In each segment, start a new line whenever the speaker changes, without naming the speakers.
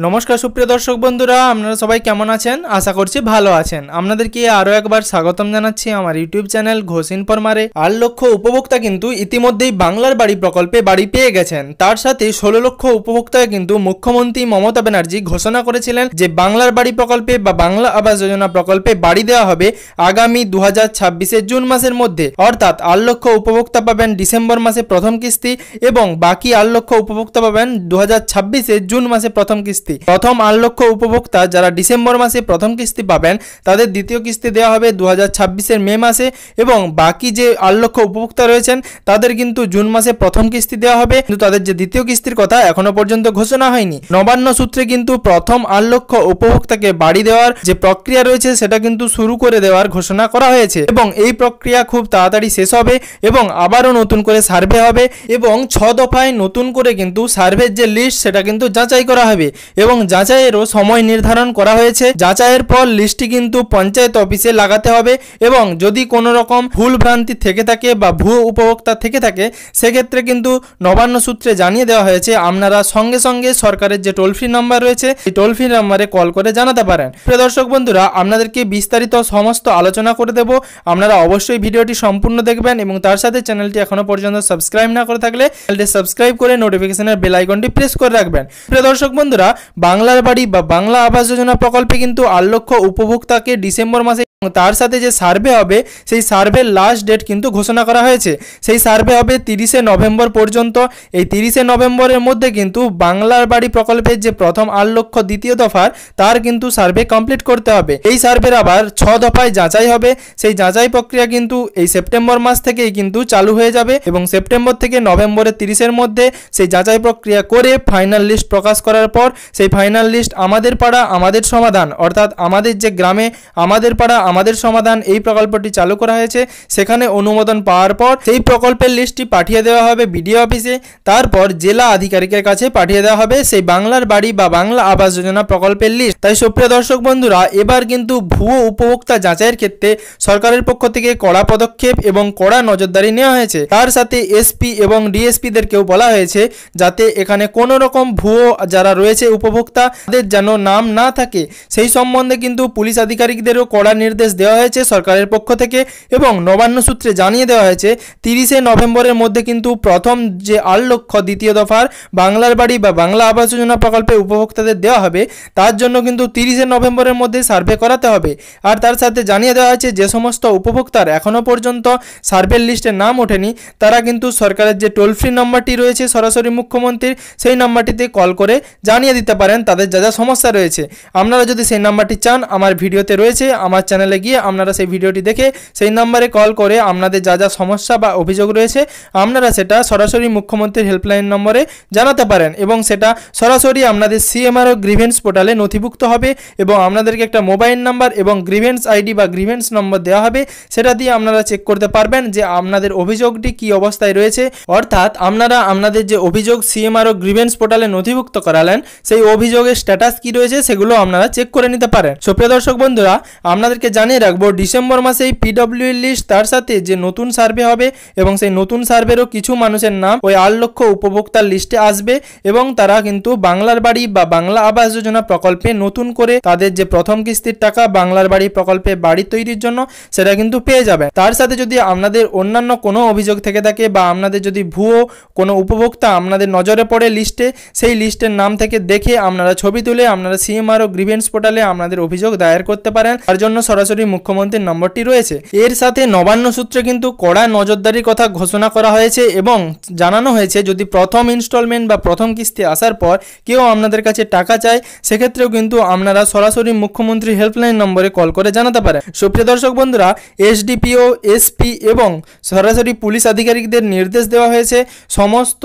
নমস্কার সুপ্রিয় দর্শক বন্ধুরা, আপনারা সবাই কেমন আছেন? আশা করছি ভালো আছেন। আপনাদেরকে আরও একবার স্বাগতম জানাচ্ছি আমার ইউটিউব চ্যানেল ঘোষ ইনফরমারে। 8 লক্ষ উপভোক্তা কিন্তু ইতিমধ্যেই বাংলার বাড়ি প্রকল্পে বাড়ি পেয়ে গেছেন। তার সাথে 16 লক্ষ উপভোক্তাকে কিন্তু মুখ্যমন্ত্রী মমতা ব্যানার্জি ঘোষণা করেছিলেন যে বাংলার বাড়ি প্রকল্পে বা বাংলা আবাস যোজনা প্রকল্পে বাড়ি দেওয়া হবে আগামী 2026 জুন মাসের মধ্যে। অর্থাৎ 8 লক্ষ উপভোক্তা পাবেন ডিসেম্বর মাসে প্রথম কিস্তি এবং বাকি 8 লক্ষ উপভোক্তা পাবেন 2026 জুন মাসে প্রথম কিস্তি। প্রথম 8 লক্ষ উপভোক্তা যারা ডিসেম্বর মাসে প্রথম কিস্তি পাবেন তাদের দ্বিতীয় কিস্তি দেওয়া হবে 2026 মে মাসে এবং বাকি যে 8 লক্ষ উপভোক্তা রয়েছেন তাদের কিন্তু জুন মাসে প্রথম কিস্তি দেওয়া হবে, কিন্তু তাদের যে দ্বিতীয় কিস্তির কথা এখনো পর্যন্ত ঘোষণা হয়নি। নবান্ন সূত্রে কিন্তু প্রথম 8 লক্ষ উপভোক্তাকে বাড়ি দেওয়ার যে প্রক্রিয়া রয়েছে সেটা কিন্তু শুরু করে দেওয়ার ঘোষণা করা হয়েছে এবং এই প্রক্রিয়া খুব তাড়াতাড়ি শেষ হবে এবং আবারও নতুন করে সার্ভে হবে এবং 6 দফায় নতুন করে কিন্তু সার্ভের যে লিস্ট সেটা কিন্তু যাচাই করা হবে এবং যাচাইয়েরও সময় নির্ধারণ করা হয়েছে। যাচাইয়ের পর লিস্টটি কিন্তু পঞ্চায়েত অফিসে লাগাতে হবে এবং যদি কোনো রকম ভুল ভ্রান্তি থেকে থাকে বা ভুয়ো উপভোক্তা থেকে থাকে সেক্ষেত্রে কিন্তু নবান্ন সূত্রে জানিয়ে দেওয়া হয়েছে আপনারা সঙ্গে সঙ্গে সরকারের যে টোল ফ্রি নাম্বার রয়েছে এই টোল ফ্রি নাম্বারে কল করে জানাতে পারেন। প্রিয় দর্শক বন্ধুরা, আপনাদেরকে বিস্তারিত সমস্ত আলোচনা করে দেব, আপনারা অবশ্যই ভিডিওটি সম্পূর্ণ দেখবেন এবং তার সাথে চ্যানেলটি এখনো পর্যন্ত সাবস্ক্রাইব না করে থাকলে চ্যানেলটি সাবস্ক্রাইব করে নোটিফিকেশনের বেল আইকনটি প্রেস করে রাখবেন। প্রিয় দর্শক বন্ধুরা, বাংলার বাড়ি বা বাংলা আবাস যোজনা প্রকল্পে কিন্তু 8 লক্ষ উপভোক্তাকে ডিসেম্বর মাসে তার সাথে যে সার্ভে হবে সেই সার্ভের লাস্ট ডেট কিন্তু ঘোষণা করা হয়েছে। সেই সার্ভে হবে 30 নভেম্বর পর্যন্ত। এই 30 নভেম্বরের মধ্যে কিন্তু বাংলার বাড়ি প্রকল্পের যে প্রথম 8 লক্ষ দ্বিতীয় দফার তার কিন্তু সার্ভে কমপ্লিট করতে হবে। এই সার্ভের আবার 6 দফায় যাচাই হবে। সেই যাচাই প্রক্রিয়া কিন্তু এই সেপ্টেম্বর মাস থেকেই কিন্তু চালু হয়ে যাবে এবং সেপ্টেম্বর থেকে নভেম্বরের 30-এর মধ্যে সেই যাচাই প্রক্রিয়া করে ফাইনাল লিস্ট প্রকাশ করার পর সেই ফাইনাল লিস্ট আমাদের পাড়া আমাদের সমাধান, অর্থাৎ আমাদের যে গ্রামে আমাদের পাড়া আমাদের সমাধান এই প্রকল্পটি চালু করা হয়েছে সেখানে অনুমোদন পাওয়ার পর সেই প্রকল্পের লিস্টটি পাঠিয়ে দেওয়া হবে বিডিও অফিসে, তারপর জেলা আধিকারিকের কাছে পাঠিয়ে দেওয়া হবে সেই বাংলার বাড়ি বা বাংলা আবাস যোজনা প্রকল্পের লিস্ট। তাই সুপ্রিয় দর্শক বন্ধুরা, এবার কিন্তু ভুয়ো উপভোক্তা যাচাইয়ের ক্ষেত্রে সরকারের পক্ষ থেকে কড়া পদক্ষেপ এবং কড়া নজরদারি নেওয়া হয়েছে। তার সাথে এসপি এবং ডিএসপিদেরকেও বলা হয়েছে যাতে এখানে কোনো রকম ভুয়ো যারা রয়েছে উপভোক্তা তাদের যেন নাম না থাকে সেই সম্বন্ধে কিন্তু পুলিশ আধিকারিকদেরও কড়া নির্দেশ দেওয়া হয়েছে সরকারের পক্ষ থেকে এবং নবান্ন সূত্রে জানিয়ে দেওয়া হয়েছে 30 নভেম্বরের মধ্যে কিন্তু প্রথম যে 8 লক্ষ দ্বিতীয় দফার বাংলার বাড়ি বা বাংলা আবাস যোজনা প্রকল্পে উপভোক্তাদের দেওয়া হবে তার জন্য কিন্তু 30 নভেম্বরের মধ্যে সার্ভে করাতে হবে। আর তার সাথে জানিয়ে দেওয়া হয়েছে যে সমস্ত উপভোক্তার এখনও পর্যন্ত সার্ভের লিস্টে নাম ওঠেনি তারা কিন্তু সরকারের যে টোল ফ্রি নাম্বারটি রয়েছে সরাসরি মুখ্যমন্ত্রীর সেই নাম্বারটিতে কল করে জানিয়ে দিতে পারেন তাদের যা যা সমস্যা রয়েছে। আপনারা যদি সেই নাম্বারটি চান আমার ভিডিওতে রয়েছে, আমার চ্যানেলে গিয়ে আপনারা সেই ভিডিওটি দেখে সেই নাম্বারে কল করে আপনাদের যা যা সমস্যা বা অভিযোগ রয়েছে আপনারা সেটা সরাসরি মুখ্যমন্ত্রীর হেল্পলাইন নম্বরে জানাতে পারেন এবং সেটা সরাসরি আপনাদের সিএমআরও গ্রিভেন্স পোর্টালে নথিভুক্ত হবে এবং আপনাদেরকে একটা মোবাইল নাম্বার এবং গ্রিভেন্স আইডি বা গ্রিভেন্স নম্বর দেওয়া হবে, সেটা দিয়ে আপনারা চেক করতে পারবেন যে আপনাদের অভিযোগটি কি অবস্থায় রয়েছে। অর্থাৎ আপনারা আপনাদের যে অভিযোগ সিএমআরও গ্রিভেন্স পোর্টালে নথিভুক্ত করালেন সেই অভিযোগের স্ট্যাটাস কি রয়েছে সেগুলো আপনারা চেক করে নিতে পারেন। সুপ্রিয় দর্শক বন্ধুরা, আপনাদেরকে জানিয়ে রাখবো ডিসেম্বর মাসে এই পিডব্লিউ লিস্ট তার সাথে যে নতুন সার্ভে হবে এবং সেই নতুন সার্ভেরও কিছু মানুষের নাম ওই 8 লক্ষ উপভোক্তার লিস্টে আসবে এবং তারা কিন্তু বাংলার বাড়ি বা বাংলা আবাস যোজনা প্রকল্পে নতুন করে তাদের যে প্রথম কিস্তির টাকা বাংলার বাড়ি প্রকল্পে বাড়ি তৈরির জন্য সেটা কিন্তু পেয়ে যাবে। তার সাথে যদি আপনাদের অন্যান্য কোনো অভিযোগ থেকে থাকে বা আপনাদের যদি ভুয়ো কোনো উপভোক্তা আপনাদের নজরে পড়ে লিস্টে, সেই লিস্টের নাম থেকে দেখে আপনারা ছবি তুলে আপনারা সিএমআরও গ্রিভেন্স পোর্টালে আপনাদের অভিযোগ দায়ের করতে পারেন। তার জন্য সরাসরি মুখ্যমন্ত্রীর নম্বরটি রয়েছে। এর সাথে নবান্ন সূত্রে কিন্তু কড়া নজরদারির কথা ঘোষণা করা হয়েছে এবং জানানো হয়েছে যদি প্রথম ইনস্টলমেন্ট বা প্রথম কিস্তি আসার পর কেউ আপনাদের কাছে টাকা চায় সেক্ষেত্রেও কিন্তু আপনারা সরাসরি মুখ্যমন্ত্রীর হেল্পলাইন নম্বরে কল করে জানাতে পারেন। সুপ্রিয় দর্শক বন্ধুরা, এসডিপিও এসপি এবং সরাসরি পুলিশ আধিকারিকদের নির্দেশ দেওয়া হয়েছে সমস্ত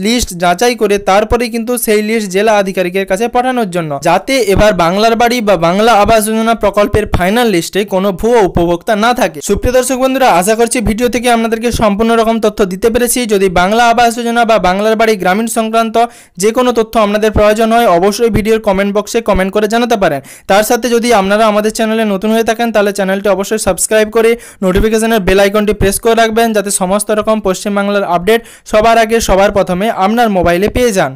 লিস্ট যাচাই করে তারপরেই কিন্তু সেই লিস্ট জেলা আধিকারিকের কাছে পাঠানোর জন্য, যাতে এবার বাংলার বাড়ি বা বাংলা আবাস যোজনা প্রকল্পের ফাইনাল লিস্টে কোনো ভুয়ো উপভোক্তা না থাকে। সুপ্রিয় দর্শক বন্ধুরা, আশা করছি ভিডিও থেকে আপনাদেরকে সম্পূর্ণ রকম তথ্য দিতে পেরেছি। যদি বাংলা আবাস যোজনা বা বাংলার বাড়ি গ্রামীণ সংক্রান্ত যে কোনো তথ্য আপনাদের প্রয়োজন হয় অবশ্যই ভিডিওর কমেন্ট বক্সে কমেন্ট করে জানাতে পারেন। তার সাথে যদি আপনারা আমাদের চ্যানেলে নতুন হয়ে থাকেন তাহলে চ্যানেলটি অবশ্যই সাবস্ক্রাইব করে নোটিফিকেশনের বেল আইকনটি প্রেস করে রাখবেন যাতে সমস্ত রকম পশ্চিমবাংলার আপডেট সবার আগে সবার প্রথমে আপনার মোবাইলে পেয়ে যান।